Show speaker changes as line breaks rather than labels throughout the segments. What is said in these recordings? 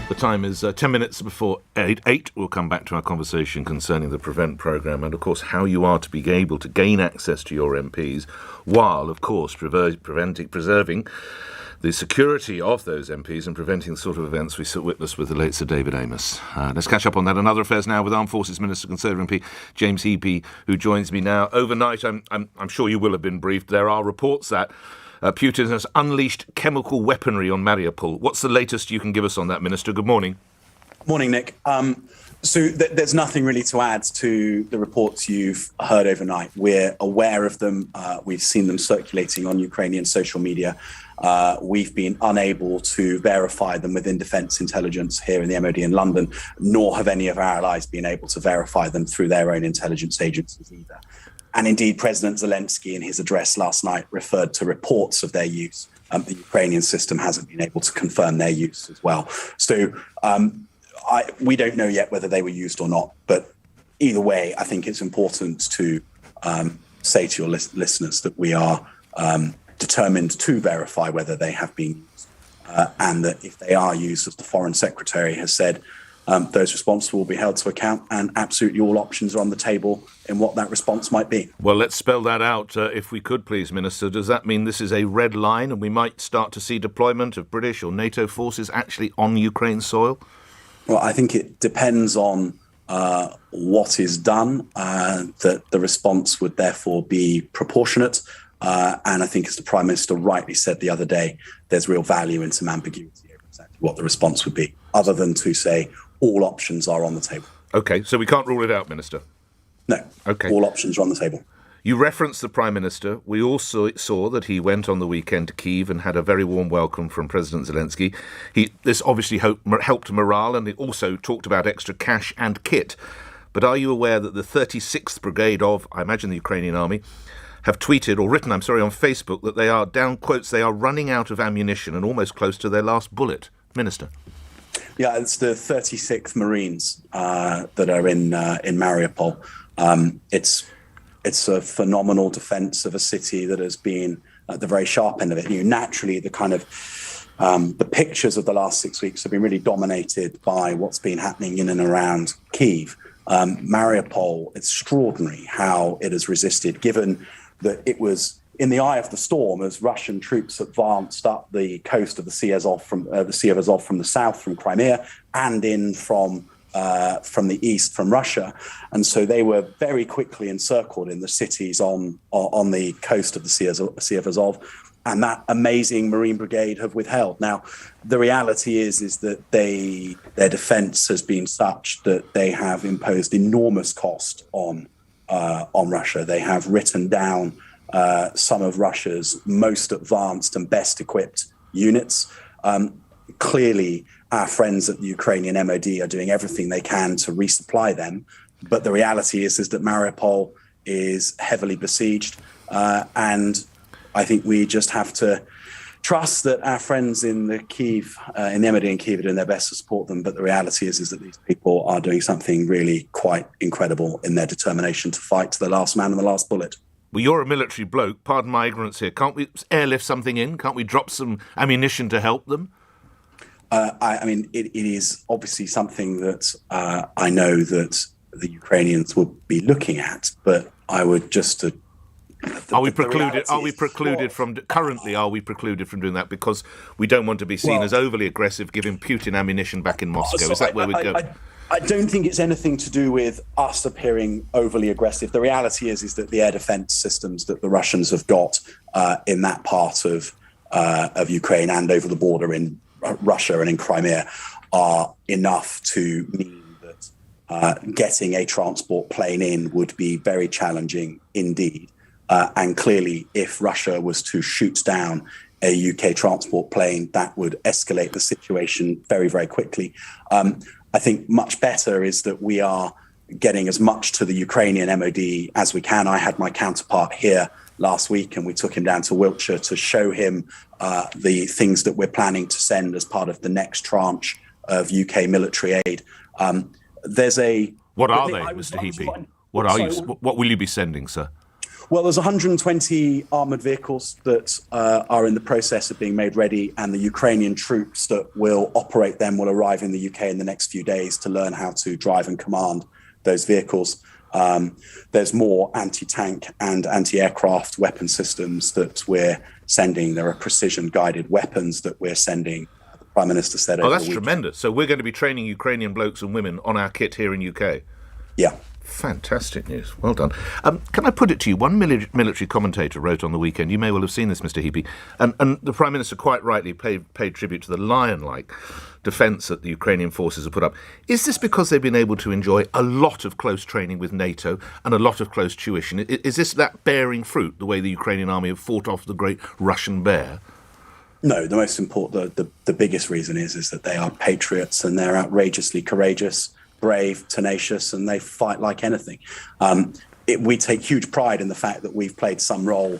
The time is 10 minutes before 8. We'll come back to our conversation concerning the Prevent programme and, of course, how you are to be able to gain access to your MPs while, of course, preserving the security of those MPs and preventing the sort of events we witnessed with the late Sir David Amess. Let's catch up on that and other affairs now with Armed Forces Minister Conservative MP James Heappey, who joins me now. Overnight, I'm sure you will have been briefed, there are reports that Putin has unleashed chemical weaponry on Mariupol. What's the latest you can give us on that, Minister? Good morning.
Morning, Nick. So there's nothing really to add to the reports you've heard overnight. We're aware of them. We've seen them circulating on Ukrainian social media. We've been unable to verify them within Defence Intelligence here in the MOD in London, nor have any of our allies been able to verify them through their own intelligence agencies either. And indeed, President Zelensky in his address last night referred to reports of their use. The Ukrainian system hasn't been able to confirm their use as well. So we don't know yet whether they were used or not. But either way, I think it's important to say to your listeners that we are determined to verify whether they have been used. And that if they are used, as the Foreign Secretary has said, those responsible will be held to account, and absolutely all options are on the table in what that response might be.
Well, let's spell that out, if we could, please, Minister. Does that mean this is a red line and we might start to see deployment of British or NATO forces actually on Ukraine's soil?
Well, I think it depends on what is done, that the response would therefore be proportionate. And I think, as the Prime Minister rightly said the other day, there's real value in some ambiguity over exactly what the response would be, other than to say all options are on the table.
OK, so we can't rule it out, Minister?
No. OK. All options are on the table.
You referenced the Prime Minister. We also saw that he went on the weekend to Kyiv and had a very warm welcome from President Zelensky. This obviously helped morale, and he also talked about extra cash and kit. But are you aware that the 36th Brigade of, I imagine, the Ukrainian Army, have tweeted or written, on Facebook, that they are, down quotes, they are running out of ammunition and almost close to their last bullet? Minister?
Yeah, it's the 36th Marines that are in Mariupol. It's a phenomenal defence of a city that has been at the very sharp end of it. Naturally, the kind of the pictures of the last 6 weeks have been really dominated by what's been happening in and around Kyiv. Mariupol, extraordinary how it has resisted, given that it was in the eye of the storm as Russian troops advanced up the coast of the Sea of Azov from the south, from Crimea, and in from the east, from Russia. And so they were very quickly encircled in the cities on the coast of the Sea of Azov. And that amazing Marine Brigade have withheld. Now, the reality is that their defence has been such that they have imposed enormous cost on Russia. They have written down some of Russia's most advanced and best equipped units. Clearly, our friends at the Ukrainian MOD are doing everything they can to resupply them. But the reality is that Mariupol is heavily besieged. And I think we just have to trust that our friends in the MOD in Kyiv are doing their best to support them. But the reality is that these people are doing something really quite incredible in their determination to fight to the last man and the last bullet.
Well, you're a military bloke. Pardon my ignorance here. Can't we airlift something in? Can't we drop some ammunition to help them?
It is obviously something that I know that the Ukrainians will be looking at, but I would just... Are we precluded from doing that because we don't want to be seen as overly aggressive, giving Putin ammunition back in Moscow? Is that where we're going? I don't think it's anything to do with us appearing overly aggressive. The reality is that the air defense systems that the Russians have got in that part of Ukraine and over the border in Russia and in Crimea are enough to mean that getting a transport plane in would be very challenging indeed. And clearly, if Russia was to shoot down a UK transport plane, that would escalate the situation very, very quickly. I think much better is that we are getting as much to the Ukrainian MOD as we can. I had my counterpart here last week and we took him down to Wiltshire to show him the things that we're planning to send as part of the next tranche of UK military aid.
What are they, Mr. Heappey? What will you be sending, sir?
Well, there's 120 armoured vehicles that are in the process of being made ready, and the Ukrainian troops that will operate them will arrive in the UK in the next few days to learn how to drive and command those vehicles. There's more anti-tank and anti-aircraft weapon systems that we're sending. There are precision-guided weapons that we're sending. The Prime Minister said over the weekend.
Tremendous. So we're going to be training Ukrainian blokes and women on our kit here in UK.
Yeah.
Fantastic news. Well done. Can I put it to you? One military commentator wrote on the weekend, you may well have seen this, Mr. Heappey, and the Prime Minister quite rightly paid tribute to the lion-like defence that the Ukrainian forces have put up. Is this because they've been able to enjoy a lot of close training with NATO and a lot of close tuition? Is this that bearing fruit, the way the Ukrainian army have fought off the great Russian bear?
No, the most important, the biggest reason is that they are patriots and they're outrageously courageous, brave, tenacious, and they fight like anything. We take huge pride in the fact that we've played some role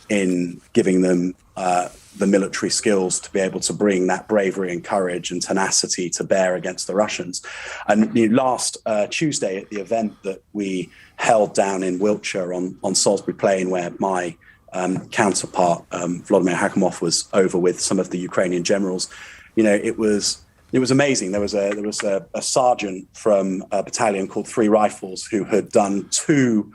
in giving them the military skills to be able to bring that bravery and courage and tenacity to bear against the Russians. And last Tuesday at the event that we held down in Wiltshire on Salisbury Plain, where my counterpart, Vladimir Hakimov, was over with some of the Ukrainian generals, it was amazing. There was a sergeant from a battalion called Three Rifles who had done 2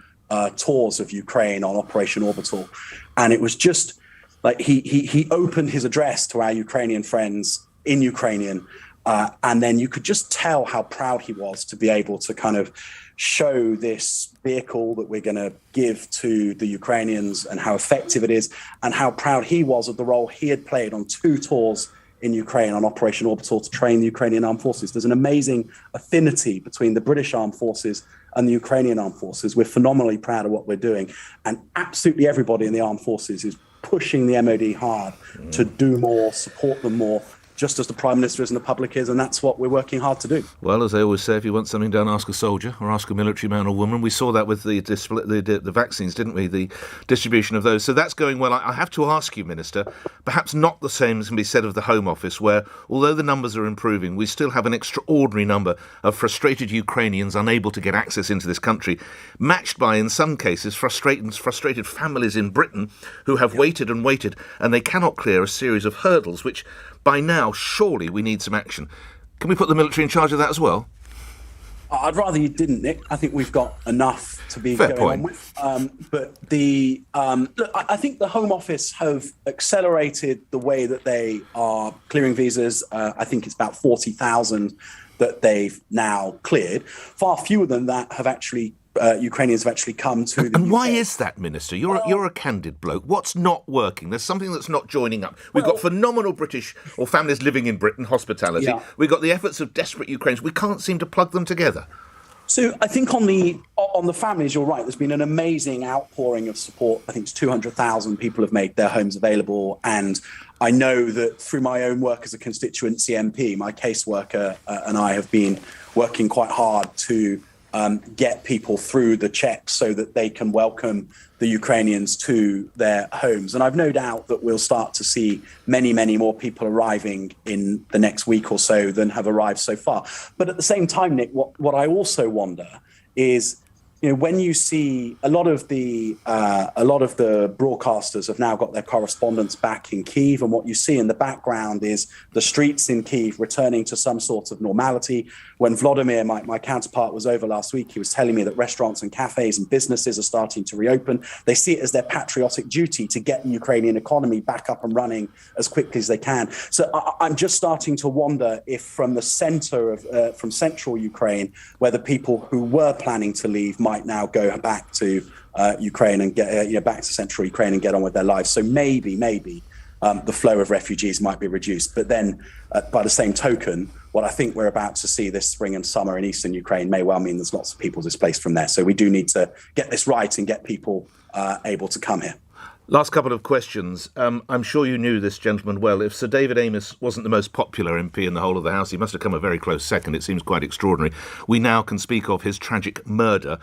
tours of Ukraine on Operation Orbital, and it was just like he opened his address to our Ukrainian friends in Ukrainian, and then you could just tell how proud he was to be able to kind of show this vehicle that we're going to give to the Ukrainians and how effective it is, and how proud he was of the role he had played on 2 tours in Ukraine on Operation Orbital to train the Ukrainian armed forces. There's an amazing affinity between the British armed forces and the Ukrainian armed forces. We're phenomenally proud of what we're doing. And absolutely everybody in the armed forces is pushing the MOD hard to do more, support them more, just as the Prime Minister is and the public is, and that's what we're working hard to do.
Well, as they always say, if you want something done, ask a soldier or ask a military man or woman. We saw that with the vaccines, didn't we? The distribution of those. So that's going well. I have to ask you, Minister, perhaps not the same as can be said of the Home Office, where, although the numbers are improving, we still have an extraordinary number of frustrated Ukrainians unable to get access into this country, matched by, in some cases, frustrated families in Britain who have waited and waited, and they cannot clear a series of hurdles, which by now, surely we need some action. Can we put the military in charge of that as well?
I'd rather you didn't, Nick. I think we've got enough to be
Fair
going
point.
on with. But look, I think the Home Office have accelerated the way that they are clearing visas. I think it's about 40,000 that they've now cleared. Far fewer than that have actually Ukrainians have actually come to the
And
UK.
why is that, Minister? You're a candid bloke. What's not working? There's something that's not joining up. We've got phenomenal British or families living in Britain, hospitality. Yeah. We've got the efforts of desperate Ukrainians. We can't seem to plug them together.
So I think on the families, you're right. There's been an amazing outpouring of support. I think it's 200,000 people have made their homes available. And I know that through my own work as a constituency MP, my caseworker and I have been working quite hard to get people through the checks so that they can welcome the Ukrainians to their homes. And I've no doubt that we'll start to see many, many more people arriving in the next week or so than have arrived so far. But at the same time, Nick, what I also wonder is, when you see a lot of the broadcasters have now got their correspondents back in Kyiv, and what you see in the background is the streets in Kyiv returning to some sort of normality. When Vladimir, my counterpart, was over last week, he was telling me that restaurants and cafes and businesses are starting to reopen. They see it as their patriotic duty to get the Ukrainian economy back up and running as quickly as they can. So I'm just starting to wonder if from the center of from central Ukraine, where the people who were planning to leave might now go back to Ukraine and get back to central Ukraine and get on with their lives. So maybe the flow of refugees might be reduced. But then, by the same token, what I think we're about to see this spring and summer in eastern Ukraine may well mean there's lots of people displaced from there. So we do need to get this right and get people able to come here.
Last couple of questions. I'm sure you knew this gentleman well. If Sir David Amess wasn't the most popular MP in the whole of the House, he must have come a very close second. It seems quite extraordinary. We now can speak of his tragic murder.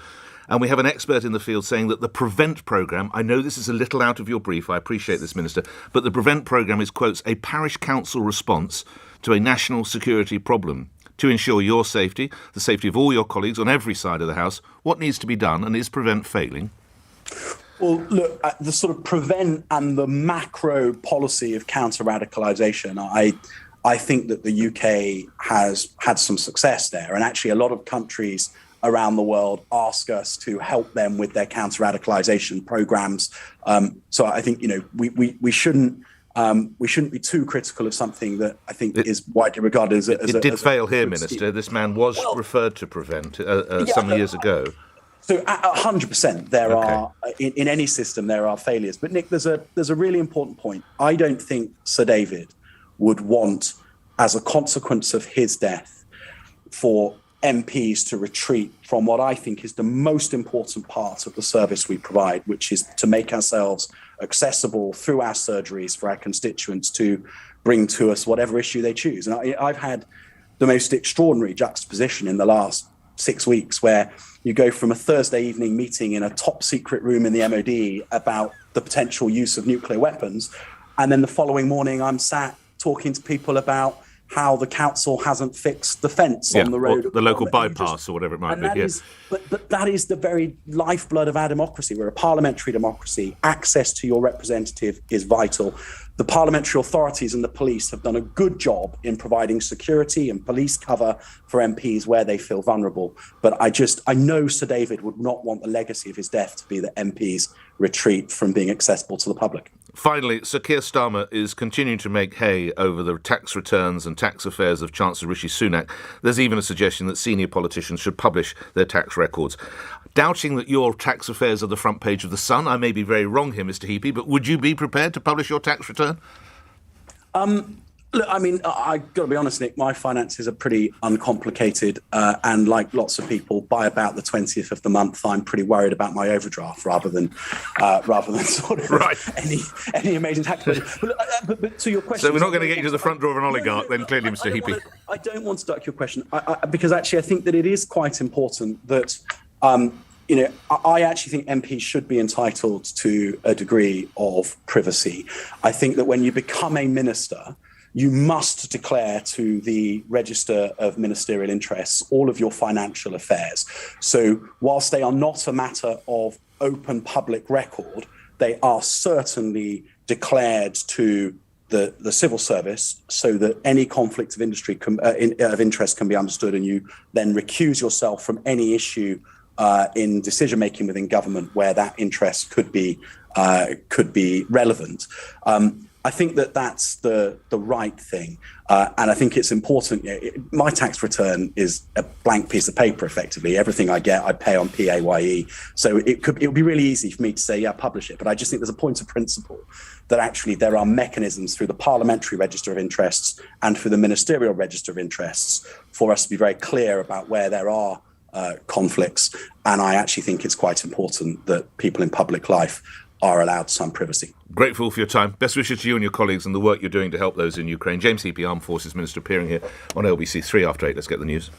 And we have an expert in the field saying that the PREVENT programme, I know this is a little out of your brief, I appreciate this, Minister, but the PREVENT programme is, quotes, a parish council response to a national security problem. To ensure your safety, the safety of all your colleagues on every side of the House, what needs to be done, and is PREVENT failing?
Well, look, the sort of prevent and the macro policy of counter-radicalisation, I think that the UK has had some success there. And actually, a lot of countries around the world ask us to help them with their counter-radicalisation programmes. So I think, we shouldn't be too critical of something that I think is widely regarded as
It did fail here, Minister. This man was referred to prevent some years ago.
So 100%, there are in any system there are failures. But Nick, there's a really important point. I don't think Sir David would want, as a consequence of his death, for MPs to retreat from what I think is the most important part of the service we provide, which is to make ourselves accessible through our surgeries for our constituents to bring to us whatever issue they choose. And I've had the most extraordinary juxtaposition in the last 6 weeks, where you go from a Thursday evening meeting in a top secret room in the MOD about the potential use of nuclear weapons, and then the following morning I'm sat talking to people about how the council hasn't fixed the fence on the road,
or the local bypass, or whatever it might be.
But that is the very lifeblood of our democracy. We're a parliamentary democracy. Access to your representative is vital. The parliamentary authorities and the police have done a good job in providing security and police cover for MPs where they feel vulnerable. But I know Sir David would not want the legacy of his death to be that MPs retreat from being accessible to the public.
Finally, Sir Keir Starmer is continuing to make hay over the tax returns and tax affairs of Chancellor Rishi Sunak. There's even a suggestion that senior politicians should publish their tax records. Doubting that your tax affairs are the front page of The Sun, I may be very wrong here, Mr. Heappey, but would you be prepared to publish your tax return?
Look, I mean, I've got to be honest, Nick, my finances are pretty uncomplicated. And like lots of people, by about the 20th of the month, I'm pretty worried about my overdraft rather than sort of any amazing tax budget. But to your question...
So we're not going to get you to the front door of an oligarch then, clearly, Mr. Heappey.
I don't want to duck your question, because actually I think that it is quite important that... I actually think MPs should be entitled to a degree of privacy. I think that when you become a minister, you must declare to the Register of Ministerial Interests all of your financial affairs. So whilst they are not a matter of open public record, they are certainly declared to the civil service, so that any conflict of interest can be understood, and you then recuse yourself from any issue in decision making within government where that interest could be relevant. I think that that's the right thing, and I think it's important. My tax return is a blank piece of paper. Effectively, everything I get, I pay on PAYE. So it would be really easy for me to say, publish it. But I just think there's a point of principle that actually there are mechanisms through the Parliamentary Register of Interests and through the Ministerial Register of Interests for us to be very clear about where there are conflicts. And I actually think it's quite important that people in public life are allowed some privacy.
Grateful for your time. Best wishes to you and your colleagues and the work you're doing to help those in Ukraine. James Heappey, Armed Forces Minister, appearing here on LBC 3 after 8. Let's get the news.